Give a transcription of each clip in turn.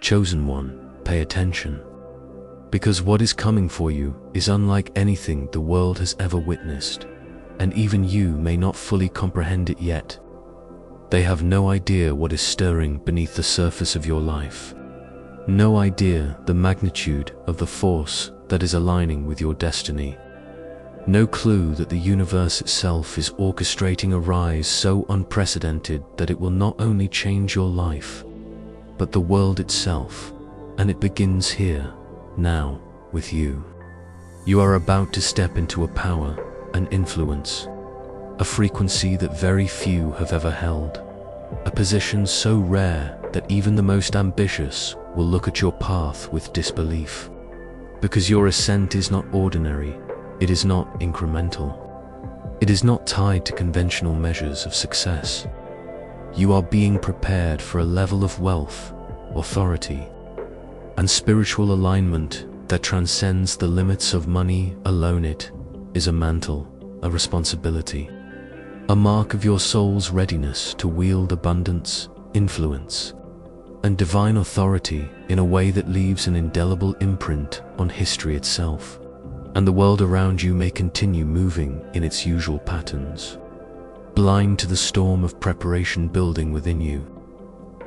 Chosen one, pay attention. Because what is coming for you is unlike anything the world has ever witnessed, and even you may not fully comprehend it yet. They have no idea what is stirring beneath the surface of your life. No idea the magnitude of the force that is aligning with your destiny. No clue that the universe itself is orchestrating a rise so unprecedented that it will not only change your life, but the world itself, and it begins here, now, with you. You are about to step into a power, an influence, a frequency that very few have ever held, a position so rare that even the most ambitious will look at your path with disbelief. Because your ascent is not ordinary, it is not incremental. It is not tied to conventional measures of success. You are being prepared for a level of wealth, authority, and spiritual alignment that transcends the limits of money alone. It is a mantle, a responsibility, a mark of your soul's readiness to wield abundance, influence, and divine authority in a way that leaves an indelible imprint on history itself. And the world around you may continue moving in its usual patterns, blind to the storm of preparation building within you.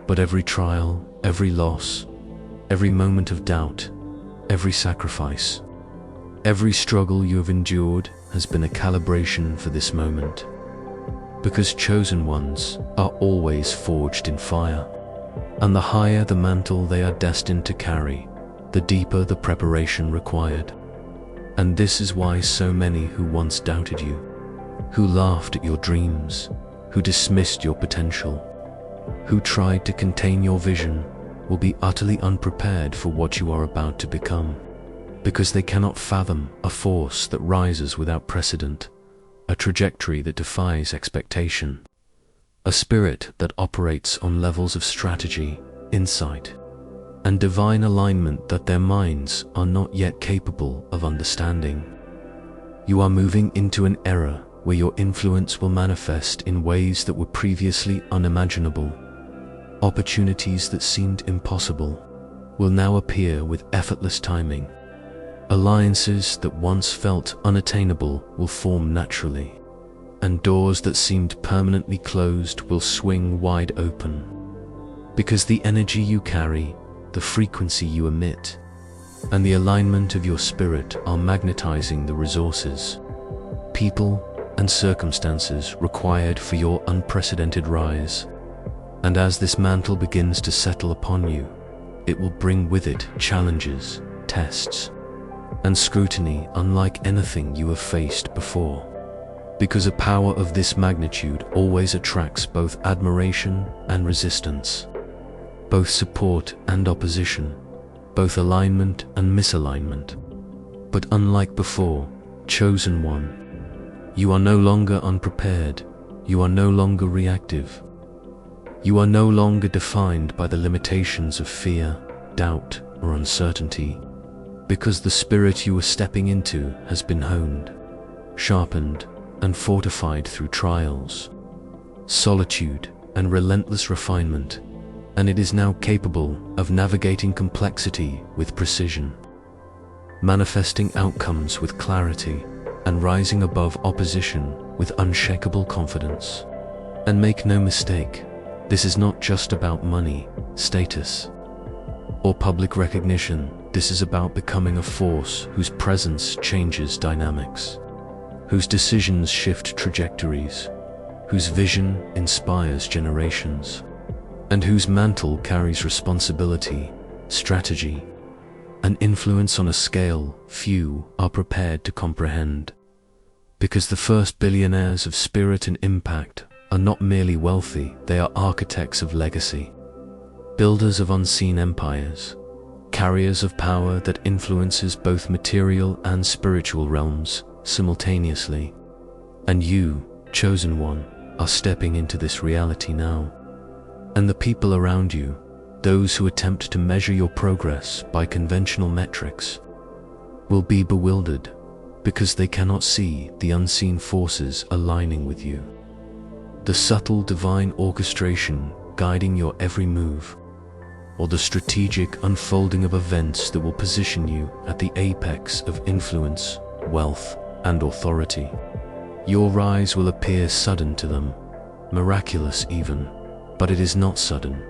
But every trial, every loss, every moment of doubt, every sacrifice, every struggle you have endured has been a calibration for this moment. Because chosen ones are always forged in fire, and the higher the mantle they are destined to carry, the deeper the preparation required. And this is why so many who once doubted you, who laughed at your dreams, who dismissed your potential, who tried to contain your vision, will be utterly unprepared for what you are about to become, because they cannot fathom a force that rises without precedent, a trajectory that defies expectation, a spirit that operates on levels of strategy, insight, and divine alignment that their minds are not yet capable of understanding. You are moving into an era where your influence will manifest in ways that were previously unimaginable. Opportunities that seemed impossible will now appear with effortless timing. Alliances that once felt unattainable will form naturally, and doors that seemed permanently closed will swing wide open. Because the energy you carry, the frequency you emit, and the alignment of your spirit are magnetizing the resources, people, and circumstances required for your unprecedented rise. And as this mantle begins to settle upon you, it will bring with it challenges, tests, and scrutiny unlike anything you have faced before. Because a power of this magnitude always attracts both admiration and resistance, both support and opposition, both alignment and misalignment. But unlike before, chosen one, you are no longer unprepared, you are no longer reactive. You are no longer defined by the limitations of fear, doubt, or uncertainty, because the spirit you are stepping into has been honed, sharpened, and fortified through trials, solitude, and relentless refinement, and it is now capable of navigating complexity with precision, manifesting outcomes with clarity, and rising above opposition with unshakable confidence. And make no mistake, this is not just about money, status, or public recognition. This is about becoming a force whose presence changes dynamics, whose decisions shift trajectories, whose vision inspires generations, and whose mantle carries responsibility, strategy, and influence on a scale few are prepared to comprehend. Because the first billionaires of spirit and impact are not merely wealthy, they are architects of legacy, builders of unseen empires, carriers of power that influences both material and spiritual realms simultaneously. And you, chosen one, are stepping into this reality now. And the people around you, those who attempt to measure your progress by conventional metrics, will be bewildered because they cannot see the unseen forces aligning with you. The subtle divine orchestration guiding your every move, or the strategic unfolding of events that will position you at the apex of influence, wealth, and authority. Your rise will appear sudden to them, miraculous even, but it is not sudden.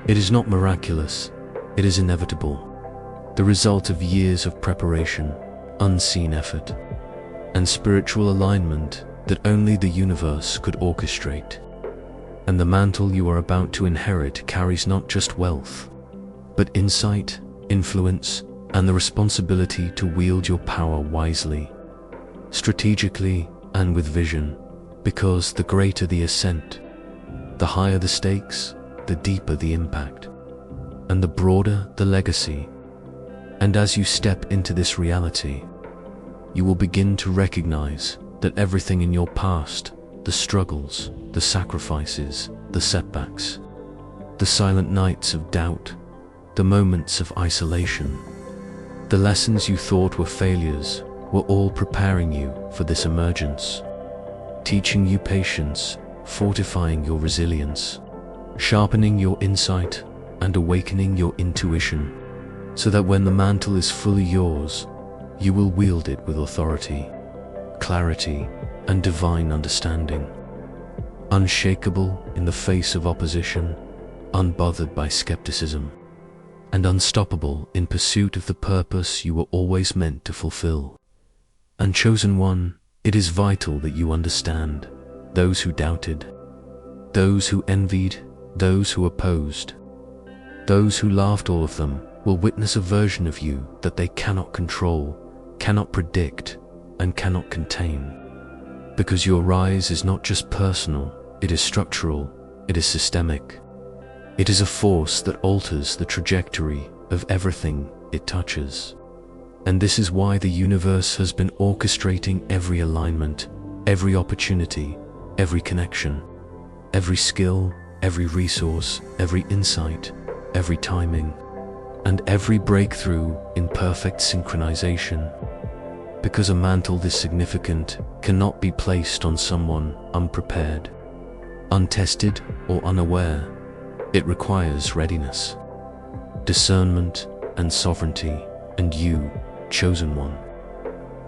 It is not miraculous, it is inevitable, the result of years of preparation, unseen effort, and spiritual alignment that only the universe could orchestrate. And the mantle you are about to inherit carries not just wealth, but insight, influence, and the responsibility to wield your power wisely, strategically, and with vision, because the greater the ascent, the higher the stakes, the deeper the impact, and the broader the legacy. And as you step into this reality, you will begin to recognize that everything in your past, the struggles, the sacrifices, the setbacks, the silent nights of doubt, the moments of isolation, the lessons you thought were failures, were all preparing you for this emergence, teaching you patience, fortifying your resilience, sharpening your insight, and awakening your intuition, so that when the mantle is fully yours, you will wield it with authority, clarity, and divine understanding, unshakable in the face of opposition, unbothered by skepticism, and unstoppable in pursuit of the purpose you were always meant to fulfill. And chosen one, it is vital that you understand those who doubted, those who envied, those who opposed, those who laughed, all of them will witness a version of you that they cannot control, cannot predict, and cannot contain. Because your rise is not just personal, it is structural, it is systemic. It is a force that alters the trajectory of everything it touches. And this is why the universe has been orchestrating every alignment, every opportunity, every connection, every skill, every resource, every insight, every timing, and every breakthrough in perfect synchronization. Because a mantle this significant cannot be placed on someone unprepared, untested, or unaware. It requires readiness, discernment, and sovereignty, and you, chosen one,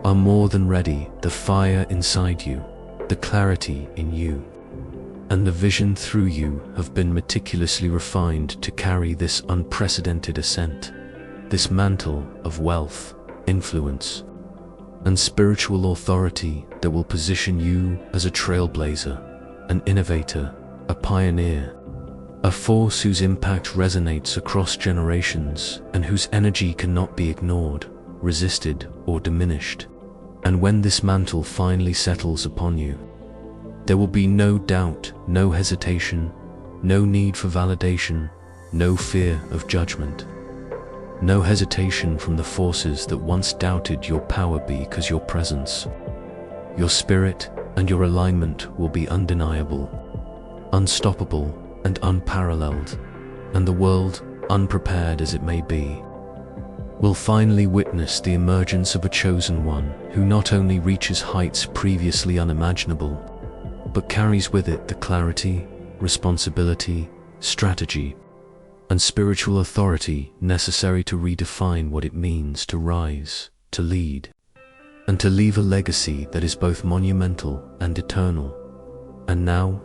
are more than ready. The fire inside you, the clarity in you, and the vision through you have been meticulously refined to carry this unprecedented ascent, this mantle of wealth, influence, and spiritual authority that will position you as a trailblazer, an innovator, a pioneer, a force whose impact resonates across generations and whose energy cannot be ignored, resisted, or diminished. And when this mantle finally settles upon you, there will be no doubt, no hesitation, no need for validation, no fear of judgment, no hesitation from the forces that once doubted your power, because your presence, your spirit, and your alignment will be undeniable, unstoppable, and unparalleled, and the world, unprepared as it may be, will finally witness the emergence of a chosen one who not only reaches heights previously unimaginable, but carries with it the clarity, responsibility, strategy, and spiritual authority necessary to redefine what it means to rise, to lead, and to leave a legacy that is both monumental and eternal. And now,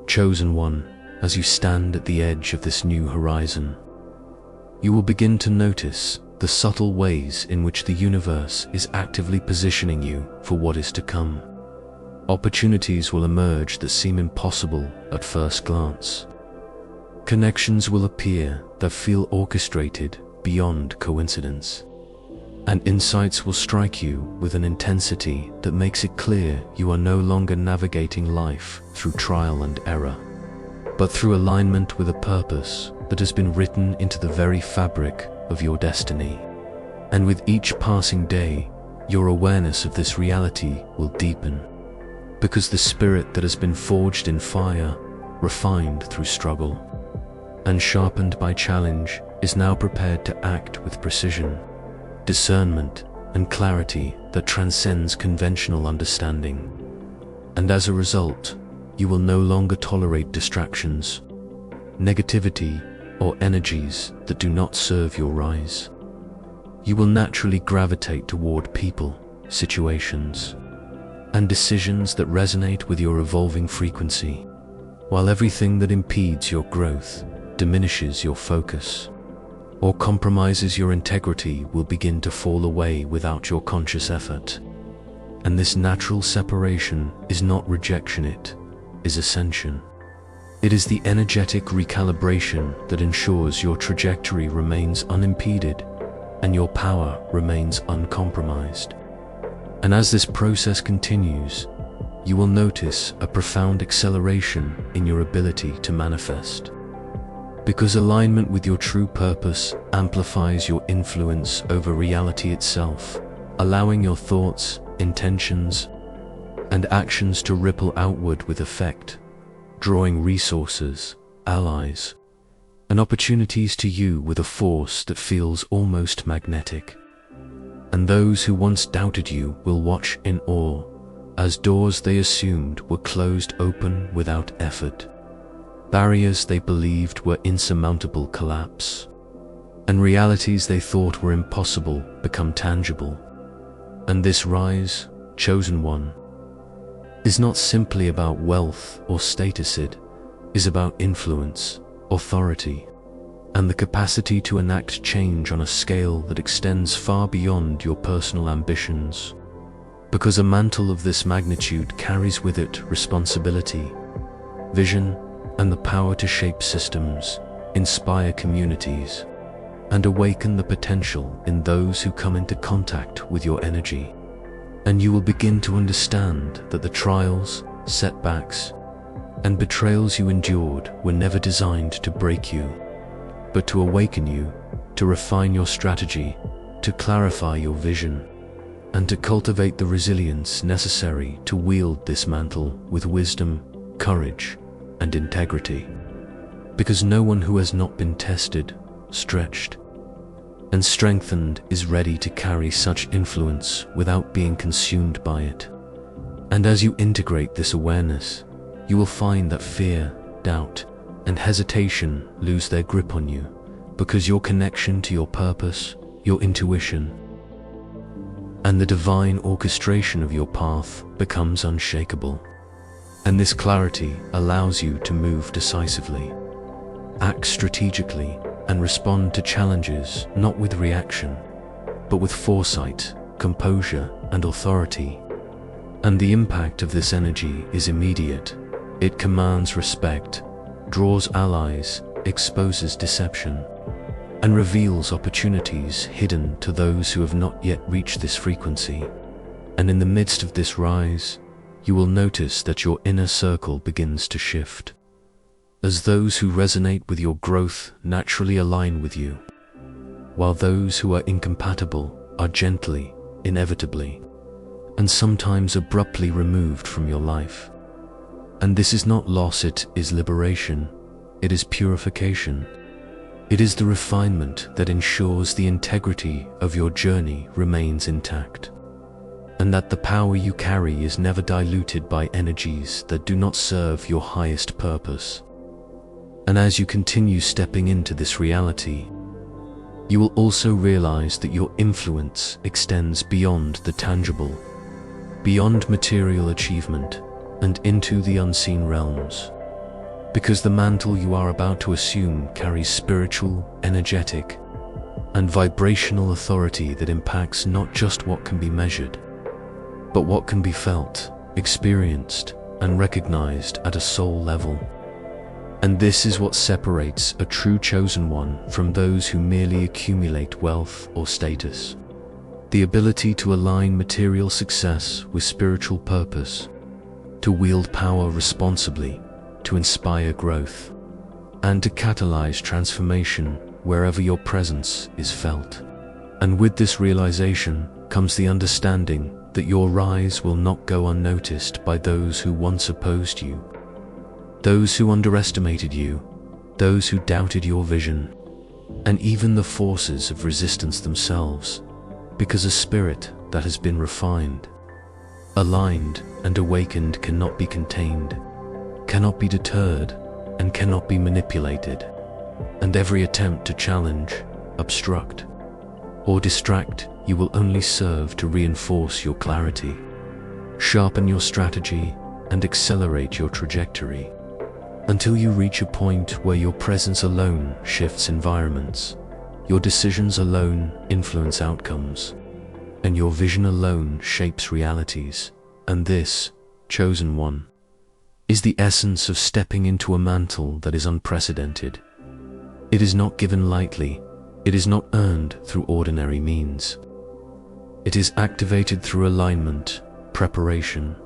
chosen one, as you stand at the edge of this new horizon, you will begin to notice the subtle ways in which the universe is actively positioning you for what is to come. Opportunities will emerge that seem impossible at first glance. Connections will appear that feel orchestrated beyond coincidence. And insights will strike you with an intensity that makes it clear you are no longer navigating life through trial and error, but through alignment with a purpose that has been written into the very fabric of your destiny. And with each passing day, your awareness of this reality will deepen, because the spirit that has been forged in fire, refined through struggle, and sharpened by challenge is now prepared to act with precision, discernment, and clarity that transcends conventional understanding. And as a result, you will no longer tolerate distractions, negativity, or energies that do not serve your rise. You will naturally gravitate toward people, situations, and decisions that resonate with your evolving frequency, while everything that impedes your growth, diminishes your focus, or compromises your integrity will begin to fall away without your conscious effort. And this natural separation is not rejection, it is ascension. It is the energetic recalibration that ensures your trajectory remains unimpeded and your power remains uncompromised. And as this process continues, you will notice a profound acceleration in your ability to manifest. Because alignment with your true purpose amplifies your influence over reality itself, allowing your thoughts, intentions, and actions to ripple outward with effect, drawing resources, allies, and opportunities to you with a force that feels almost magnetic. And those who once doubted you will watch in awe as doors they assumed were closed open without effort. Barriers they believed were insurmountable collapse, and realities they thought were impossible become tangible. And this rise, chosen one, is not simply about wealth or status, it is about influence, authority, and the capacity to enact change on a scale that extends far beyond your personal ambitions. Because a mantle of this magnitude carries with it responsibility, vision, and the power to shape systems, inspire communities, and awaken the potential in those who come into contact with your energy. And you will begin to understand that the trials, setbacks, and betrayals you endured were never designed to break you, but to awaken you, to refine your strategy, to clarify your vision, and to cultivate the resilience necessary to wield this mantle with wisdom, courage, and integrity. Because no one who has not been tested, stretched, and strengthened is ready to carry such influence without being consumed by it. And as you integrate this awareness, you will find that fear, doubt, and hesitation lose their grip on you, because your connection to your purpose, your intuition, and the divine orchestration of your path becomes unshakable. And this clarity allows you to move decisively, act strategically, and respond to challenges not with reaction, but with foresight, composure, and authority. And the impact of this energy is immediate. It commands respect, draws allies, exposes deception, and reveals opportunities hidden to those who have not yet reached this frequency. And in the midst of this rise, you will notice that your inner circle begins to shift, as those who resonate with your growth naturally align with you, while those who are incompatible are gently, inevitably, and sometimes abruptly removed from your life. And this is not loss, it is liberation, it is purification. It is the refinement that ensures the integrity of your journey remains intact, and that the power you carry is never diluted by energies that do not serve your highest purpose. And as you continue stepping into this reality, you will also realize that your influence extends beyond the tangible, beyond material achievement, and into the unseen realms. Because the mantle you are about to assume carries spiritual, energetic, and vibrational authority that impacts not just what can be measured, but what can be felt, experienced, and recognized at a soul level. And this is what separates a true chosen one from those who merely accumulate wealth or status. The ability to align material success with spiritual purpose, to wield power responsibly, to inspire growth, and to catalyze transformation wherever your presence is felt. And with this realization comes the understanding that your rise will not go unnoticed by those who once opposed you, those who underestimated you, those who doubted your vision, and even the forces of resistance themselves, because a spirit that has been refined, aligned, and awakened cannot be contained, cannot be deterred, and cannot be manipulated. And every attempt to challenge, obstruct, or distract you will only serve to reinforce your clarity, sharpen your strategy, and accelerate your trajectory, until you reach a point where your presence alone shifts environments, your decisions alone influence outcomes, and your vision alone shapes realities. And this, chosen one, is the essence of stepping into a mantle that is unprecedented. It is not given lightly. It is not earned through ordinary means. It is activated through alignment, preparation,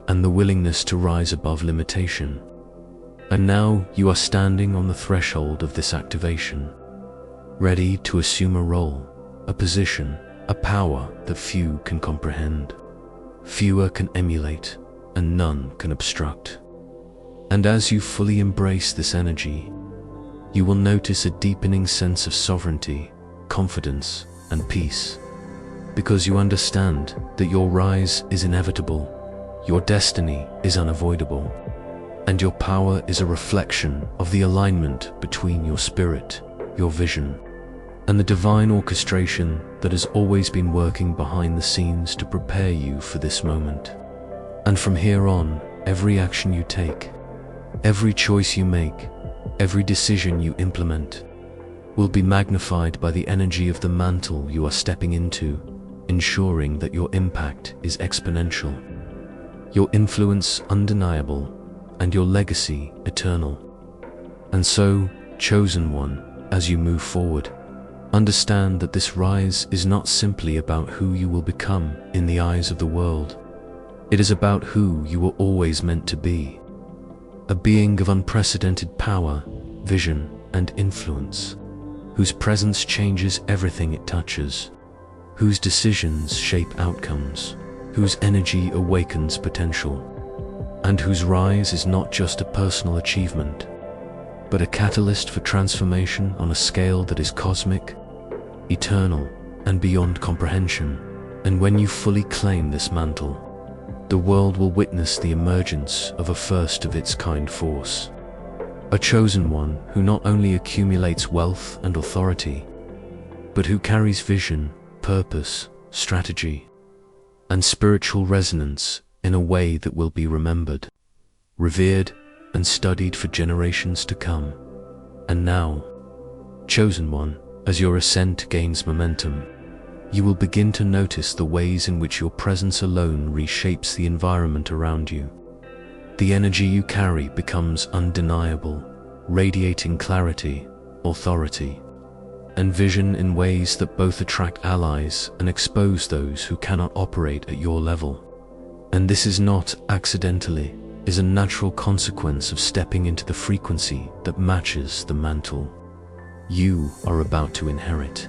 and the willingness to rise above limitation. And now you are standing on the threshold of this activation, ready to assume a role, a position, a power that few can comprehend, fewer can emulate, and none can obstruct. And as you fully embrace this energy, you will notice a deepening sense of sovereignty, confidence, and peace, because you understand that your rise is inevitable, your destiny is unavoidable, and your power is a reflection of the alignment between your spirit, your vision, and the divine orchestration that has always been working behind the scenes to prepare you for this moment. And from here on, every action you take, every choice you make, every decision you implement, will be magnified by the energy of the mantle you are stepping into, ensuring that your impact is exponential, your influence undeniable, and your legacy eternal. And so, chosen one, as you move forward, understand that this rise is not simply about who you will become in the eyes of the world. It is about who you were always meant to be, a being of unprecedented power, vision, and influence, whose presence changes everything it touches, whose decisions shape outcomes, whose energy awakens potential, and whose rise is not just a personal achievement, but a catalyst for transformation on a scale that is cosmic, eternal, and beyond comprehension. And when you fully claim this mantle, the world will witness the emergence of a first-of-its-kind force, a chosen one who not only accumulates wealth and authority, but who carries vision, purpose, strategy, and spiritual resonance in a way that will be remembered, revered, and studied for generations to come. And now, chosen one, as your ascent gains momentum, you will begin to notice the ways in which your presence alone reshapes the environment around you. The energy you carry becomes undeniable, radiating clarity, authority, and vision in ways that both attract allies and expose those who cannot operate at your level. And this is not accidentally, is a natural consequence of stepping into the frequency that matches the mantle you are about to inherit.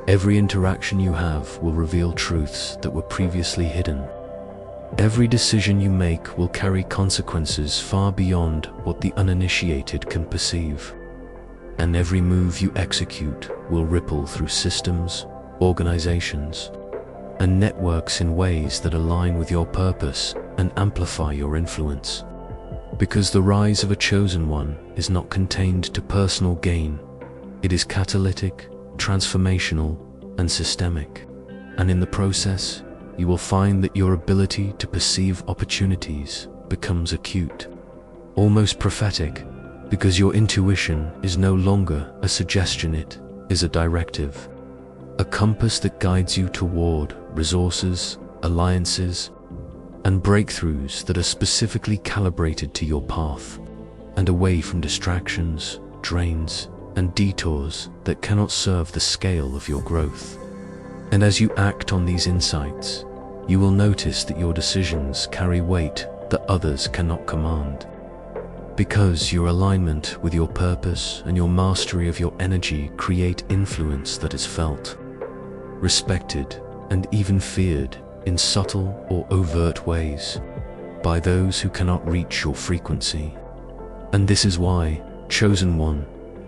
Every interaction you have will reveal truths that were previously hidden. Every decision you make will carry consequences far beyond what the uninitiated can perceive. And every move you execute will ripple through systems, organizations, and networks in ways that align with your purpose and amplify your influence. Because the rise of a chosen one is not contained to personal gain. It is catalytic, transformational, and systemic. And in the process, you will find that your ability to perceive opportunities becomes acute, almost prophetic, because your intuition is no longer a suggestion, it is a directive, a compass that guides you toward resources, alliances, and breakthroughs that are specifically calibrated to your path, and away from distractions, drains, and detours that cannot serve the scale of your growth. And as you act on these insights, you will notice that your decisions carry weight that others cannot command. Because your alignment with your purpose and your mastery of your energy create influence that is felt, respected, and even feared in subtle or overt ways by those who cannot reach your frequency. And this is why, chosen one,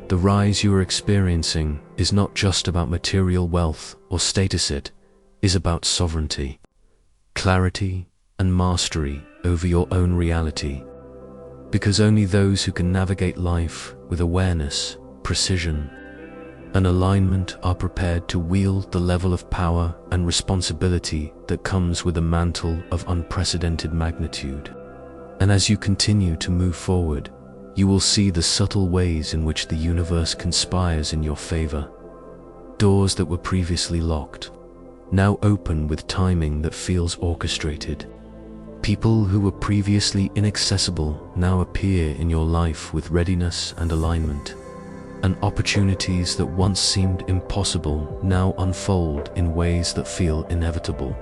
the rise you are experiencing is not just about material wealth or status, it is about sovereignty, clarity, and mastery over your own reality. Because only those who can navigate life with awareness, precision and alignment are prepared to wield the level of power and responsibility that comes with a mantle of unprecedented magnitude. And as you continue to move forward, you will see the subtle ways in which the universe conspires in your favor. Doors that were previously locked now open with timing that feels orchestrated. People who were previously inaccessible now appear in your life with readiness and alignment. And opportunities that once seemed impossible now unfold in ways that feel inevitable.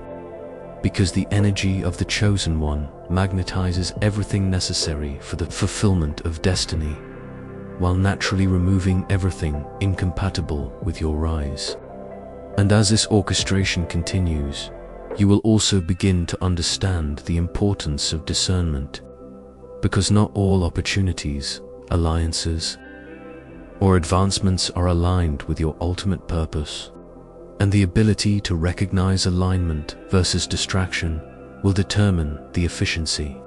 Because the energy of the chosen one magnetizes everything necessary for the fulfillment of destiny, while naturally removing everything incompatible with your rise. And as this orchestration continues, you will also begin to understand the importance of discernment, because not all opportunities, alliances, or advancements are aligned with your ultimate purpose, and the ability to recognize alignment versus distraction will determine the efficiency,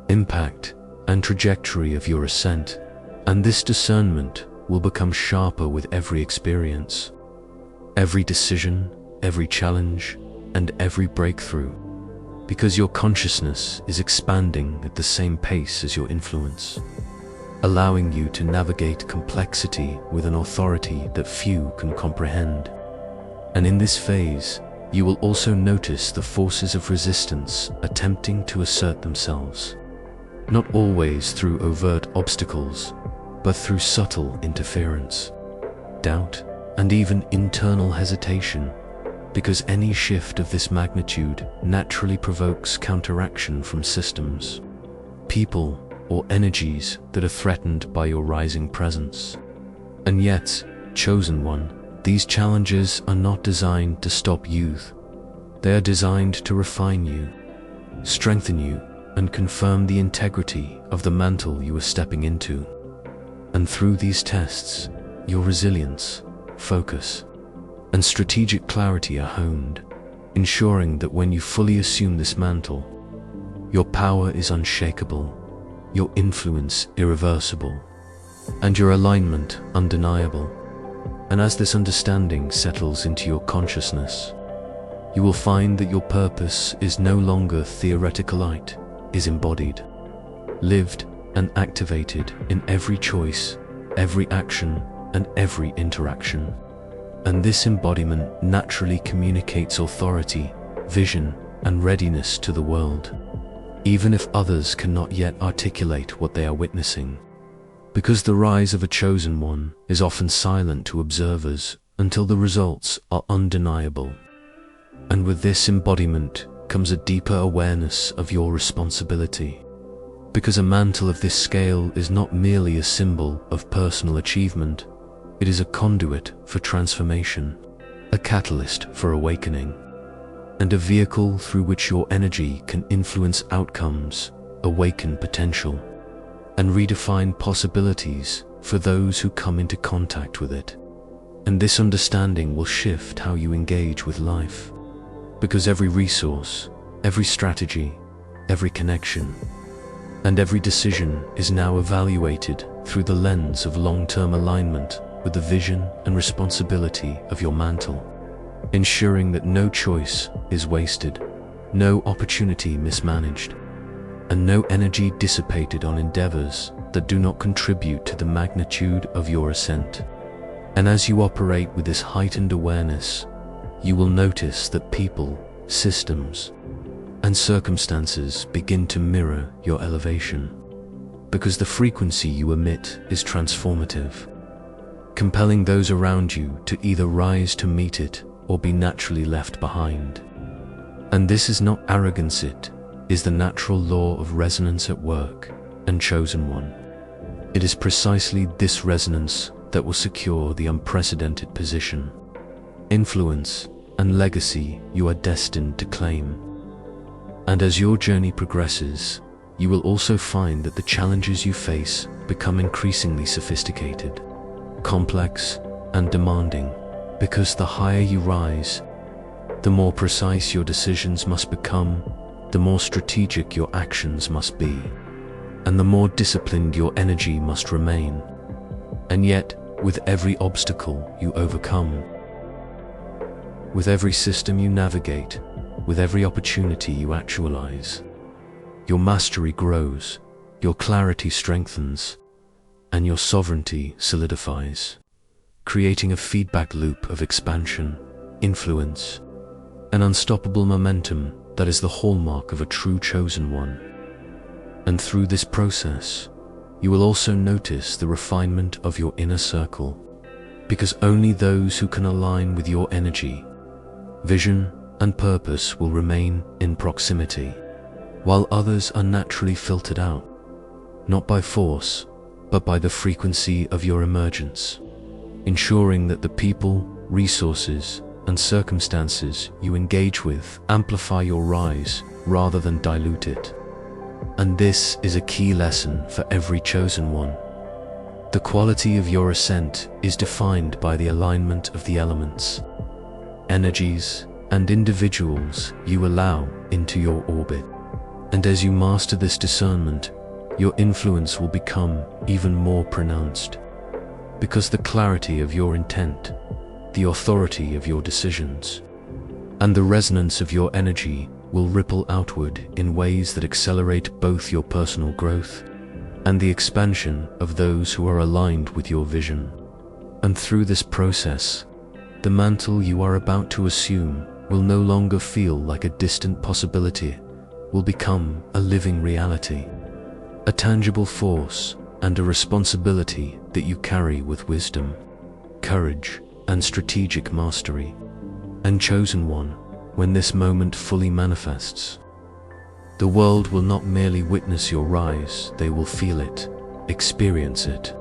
impact, and trajectory of your ascent, and this discernment will become sharper with every experience, every decision, every challenge, and every breakthrough, because your consciousness is expanding at the same pace as your influence, allowing you to navigate complexity with an authority that few can comprehend. And in this phase, you will also notice the forces of resistance attempting to assert themselves, not always through overt obstacles, but through subtle interference, doubt, and even internal hesitation, because any shift of this magnitude naturally provokes counteraction from systems, people, or energies that are threatened by your rising presence. And yet, chosen one, these challenges are not designed to stop youth. They are designed to refine you, strengthen you, and confirm the integrity of the mantle you are stepping into. And through these tests, your resilience, focus, and strategic clarity are honed, ensuring that when you fully assume this mantle, your power is unshakable, your influence irreversible, and your alignment undeniable. And as this understanding settles into your consciousness, you will find that your purpose is no longer theoretical, it is embodied, lived, and activated in every choice, every action, and every interaction. And this embodiment naturally communicates authority, vision, and readiness to the world, even if others cannot yet articulate what they are witnessing. Because the rise of a chosen one is often silent to observers until the results are undeniable. And with this embodiment comes a deeper awareness of your responsibility. Because a mantle of this scale is not merely a symbol of personal achievement, it is a conduit for transformation, a catalyst for awakening, and a vehicle through which your energy can influence outcomes, awaken potential, and redefine possibilities for those who come into contact with it. And this understanding will shift how you engage with life, because every resource, every strategy, every connection, and every decision is now evaluated through the lens of long-term alignment with the vision and responsibility of your mantle, ensuring that no choice is wasted, no opportunity mismanaged, and no energy dissipated on endeavors that do not contribute to the magnitude of your ascent. And as you operate with this heightened awareness, you will notice that people, systems, and circumstances begin to mirror your elevation, because the frequency you emit is transformative, compelling those around you to either rise to meet it or be naturally left behind. And this is not arrogance, it is the natural law of resonance at work, and chosen one. It is precisely this resonance that will secure the unprecedented position, influence, and legacy you are destined to claim. And as your journey progresses, you will also find that the challenges you face become increasingly sophisticated, complex, and demanding, because the higher you rise, the more precise your decisions must become, the more strategic your actions must be, and the more disciplined your energy must remain. And yet, with every obstacle you overcome, with every system you navigate, with every opportunity you actualize. Your mastery grows, your clarity strengthens, and your sovereignty solidifies, creating a feedback loop of expansion, influence, and unstoppable momentum that is the hallmark of a true chosen one. And through this process, you will also notice the refinement of your inner circle, because only those who can align with your energy, vision, and purpose will remain in proximity, while others are naturally filtered out, not by force, but by the frequency of your emergence, ensuring that the people, resources, and circumstances you engage with amplify your rise rather than dilute it. And this is a key lesson for every chosen one. The quality of your ascent is defined by the alignment of the elements, energies, and individuals you allow into your orbit. And as you master this discernment, your influence will become even more pronounced, because the clarity of your intent, the authority of your decisions, and the resonance of your energy will ripple outward in ways that accelerate both your personal growth and the expansion of those who are aligned with your vision. And through this process, the mantle you are about to assume will no longer feel like a distant possibility, will become a living reality, a tangible force and a responsibility that you carry with wisdom, courage, and strategic mastery. And chosen one, when this moment fully manifests, the world will not merely witness your rise, they will feel it, experience it,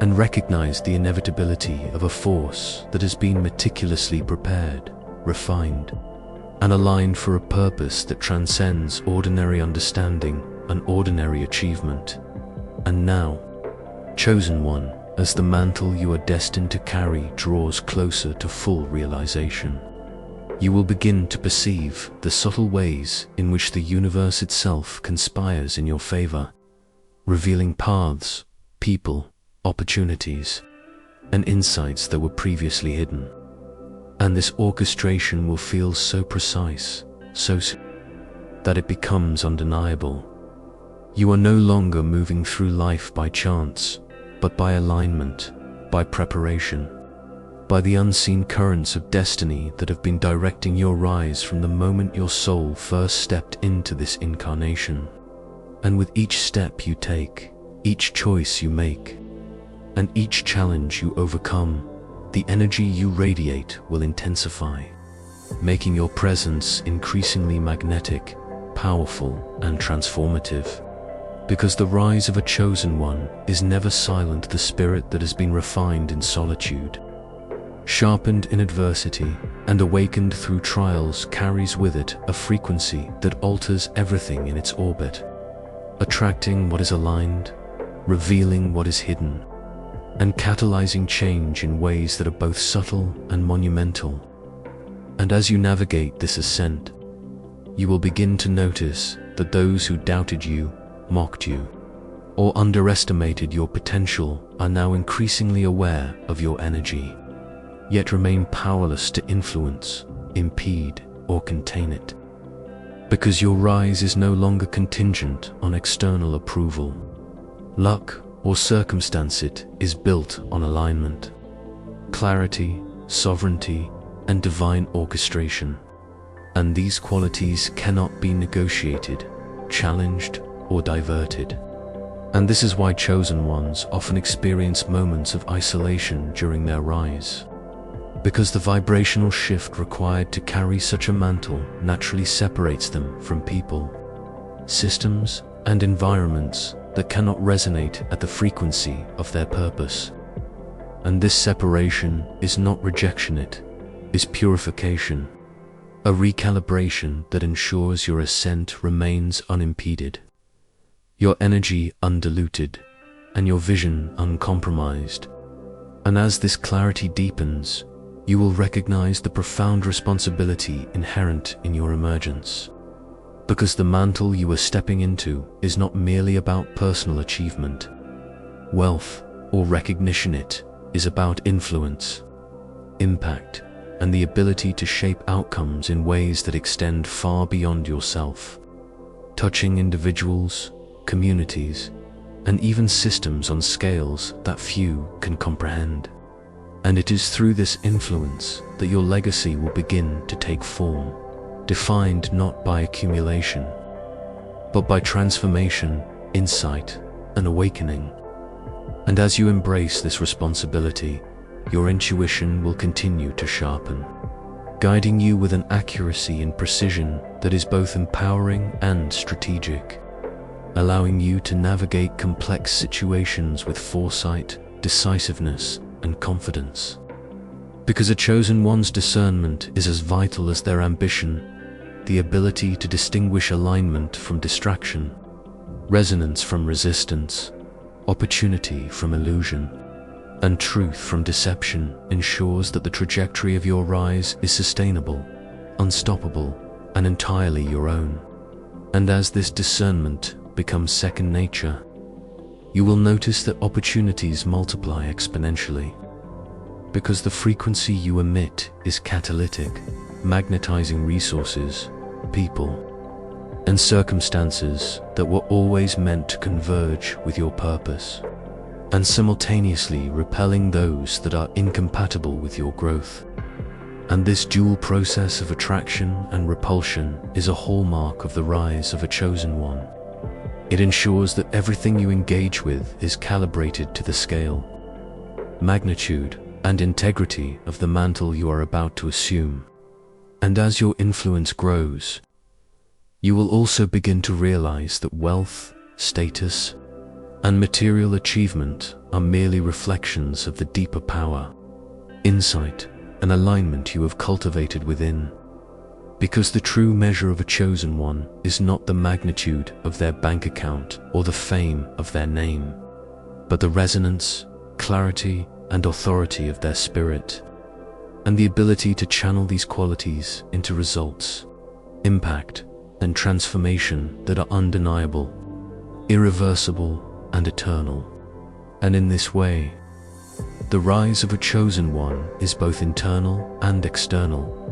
and recognize the inevitability of a force that has been meticulously prepared, refined, and aligned for a purpose that transcends ordinary understanding and ordinary achievement. And now, chosen one, as the mantle you are destined to carry draws closer to full realization, you will begin to perceive the subtle ways in which the universe itself conspires in your favor, revealing paths, people, opportunities, and insights that were previously hidden. And this orchestration will feel so precise, that it becomes undeniable. You are no longer moving through life by chance, but by alignment, by preparation, by the unseen currents of destiny that have been directing your rise from the moment your soul first stepped into this incarnation. And with each step you take, each choice you make, and each challenge you overcome, the energy you radiate will intensify, making your presence increasingly magnetic, powerful, and transformative. Because the rise of a chosen one is never silent. The spirit that has been refined in solitude, sharpened in adversity, and awakened through trials carries with it a frequency that alters everything in its orbit, attracting what is aligned, revealing what is hidden, and catalyzing change in ways that are both subtle and monumental. And as you navigate this ascent, you will begin to notice that those who doubted you, mocked you, or underestimated your potential are now increasingly aware of your energy, yet remain powerless to influence, impede, or contain it. Because your rise is no longer contingent on external approval, luck, or circumstance. It is built on alignment, clarity, sovereignty, and divine orchestration. And these qualities cannot be negotiated, challenged, or diverted. And this is why chosen ones often experience moments of isolation during their rise, because the vibrational shift required to carry such a mantle naturally separates them from people, systems, and environments that cannot resonate at the frequency of their purpose. And this separation is not rejection, it is purification, a recalibration that ensures your ascent remains unimpeded, your energy undiluted, and your vision uncompromised. And as this clarity deepens, you will recognize the profound responsibility inherent in your emergence. Because the mantle you are stepping into is not merely about personal achievement, wealth, or recognition. It is about influence, impact, and the ability to shape outcomes in ways that extend far beyond yourself, touching individuals, communities, and even systems on scales that few can comprehend. And it is through this influence that your legacy will begin to take form, defined not by accumulation, but by transformation, insight, and awakening. And as you embrace this responsibility, your intuition will continue to sharpen, guiding you with an accuracy and precision that is both empowering and strategic, allowing you to navigate complex situations with foresight, decisiveness, and confidence. Because a chosen one's discernment is as vital as their ambition, the ability to distinguish alignment from distraction, resonance from resistance, opportunity from illusion, and truth from deception ensures that the trajectory of your rise is sustainable, unstoppable, and entirely your own. And as this discernment becomes second nature, you will notice that opportunities multiply exponentially, because the frequency you emit is catalytic, magnetizing resources, people, and circumstances that were always meant to converge with your purpose, and simultaneously repelling those that are incompatible with your growth. And this dual process of attraction and repulsion is a hallmark of the rise of a chosen one. It ensures that everything you engage with is calibrated to the scale, magnitude, and integrity of the mantle you are about to assume. And as your influence grows, you will also begin to realize that wealth, status, and material achievement are merely reflections of the deeper power, insight, and alignment you have cultivated within. Because the true measure of a chosen one is not the magnitude of their bank account or the fame of their name, but the resonance, clarity, and authority of their spirit, and the ability to channel these qualities into results, impact, and transformation that are undeniable, irreversible, and eternal. And in this way, the rise of a chosen one is both internal and external,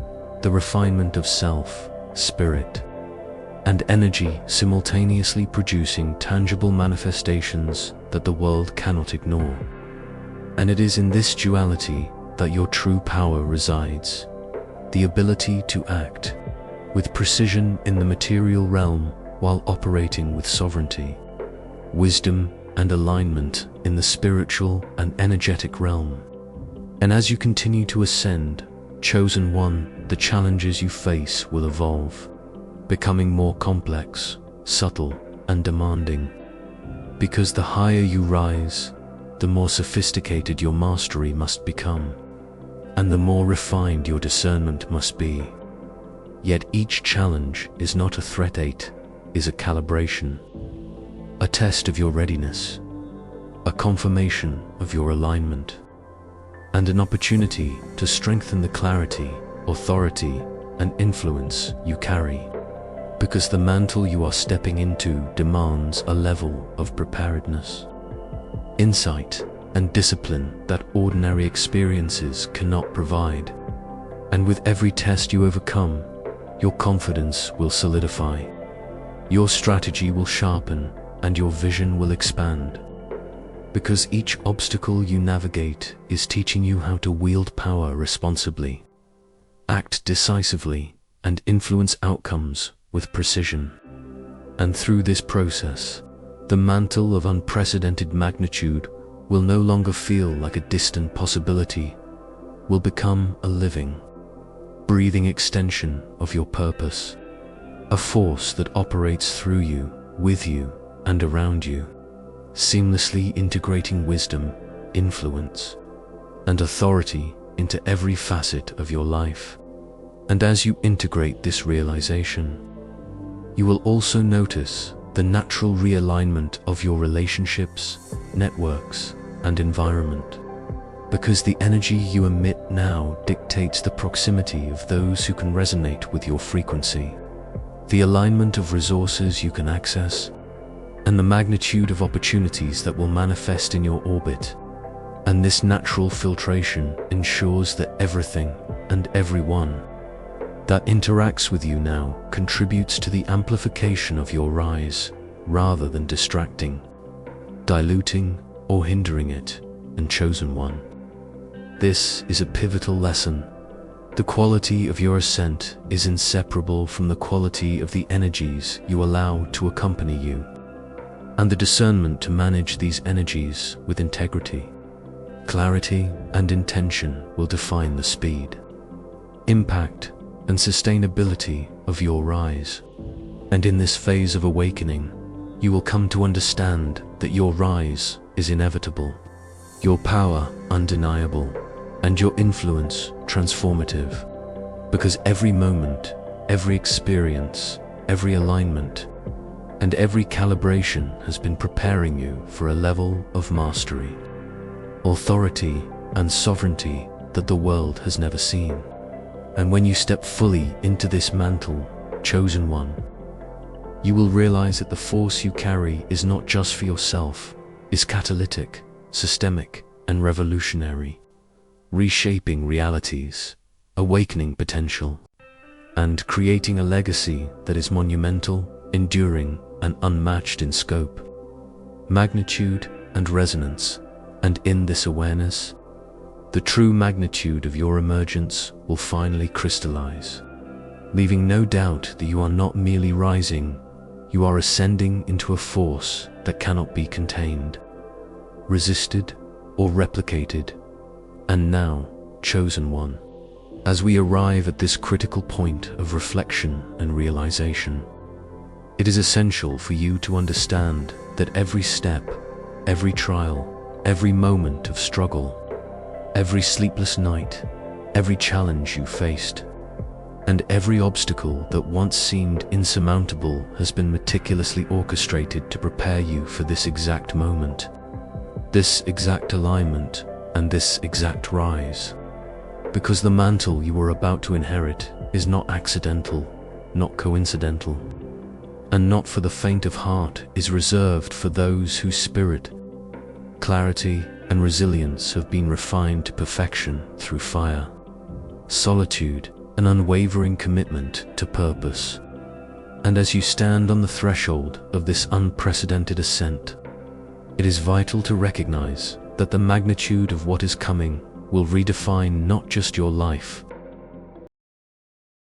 the refinement of self, spirit, and energy simultaneously producing tangible manifestations that the world cannot ignore. And it is in this duality that your true power resides, the ability to act with precision in the material realm while operating with sovereignty, wisdom, and alignment in the spiritual and energetic realm. And as you continue to ascend, chosen one, the challenges you face will evolve, becoming more complex, subtle, and demanding. Because the higher you rise, the more sophisticated your mastery must become, and the more refined your discernment must be. Yet each challenge is not a threat, it is a calibration, a test of your readiness, a confirmation of your alignment, and an opportunity to strengthen the clarity, authority, and influence you carry. Because the mantle you are stepping into demands a level of preparedness, insight, and discipline that ordinary experiences cannot provide. And with every test you overcome, your confidence will solidify, your strategy will sharpen, and your vision will expand. Because each obstacle you navigate is teaching you how to wield power responsibly, act decisively, and influence outcomes with precision. And through this process, the mantle of unprecedented magnitude will no longer feel like a distant possibility, will become a living, breathing extension of your purpose, a force that operates through you, with you, and around you, seamlessly integrating wisdom, influence, and authority into every facet of your life. And as you integrate this realization, you will also notice the natural realignment of your relationships, networks, and environment. Because the energy you emit now dictates the proximity of those who can resonate with your frequency, the alignment of resources you can access, and the magnitude of opportunities that will manifest in your orbit. And this natural filtration ensures that everything and everyone that interacts with you now contributes to the amplification of your rise, rather than distracting, diluting, or hindering it. And chosen one, this is a pivotal lesson. The quality of your ascent is inseparable from the quality of the energies you allow to accompany you, and the discernment to manage these energies with integrity, clarity, and intention will define the speed, impact, and sustainability of your rise. And in this phase of awakening, you will come to understand that your rise is inevitable, your power undeniable, and your influence transformative. Because every moment, every experience, every alignment, and every calibration has been preparing you for a level of mastery, authority, and sovereignty that the world has never seen. And when you step fully into this mantle, chosen one, you will realize that the force you carry is not just for yourself, is catalytic, systemic, and revolutionary, reshaping realities, awakening potential, and creating a legacy that is monumental, enduring, and unmatched in scope, magnitude, and resonance. And in this awareness, the true magnitude of your emergence will finally crystallize, leaving no doubt that you are not merely rising, you are ascending into a force that cannot be contained, resisted, or replicated. And now, chosen one, as we arrive at this critical point of reflection and realization, it is essential for you to understand that every step, every trial, every moment of struggle, every sleepless night, every challenge you faced, and every obstacle that once seemed insurmountable has been meticulously orchestrated to prepare you for this exact moment, this exact alignment, and this exact rise. Because the mantle you are about to inherit is not accidental, not coincidental, and not for the faint of heart, is reserved for those whose spirit, clarity, and resilience have been refined to perfection through fire, solitude, and unwavering commitment to purpose. And as you stand on the threshold of this unprecedented ascent, it is vital to recognize that the magnitude of what is coming will redefine not just your life,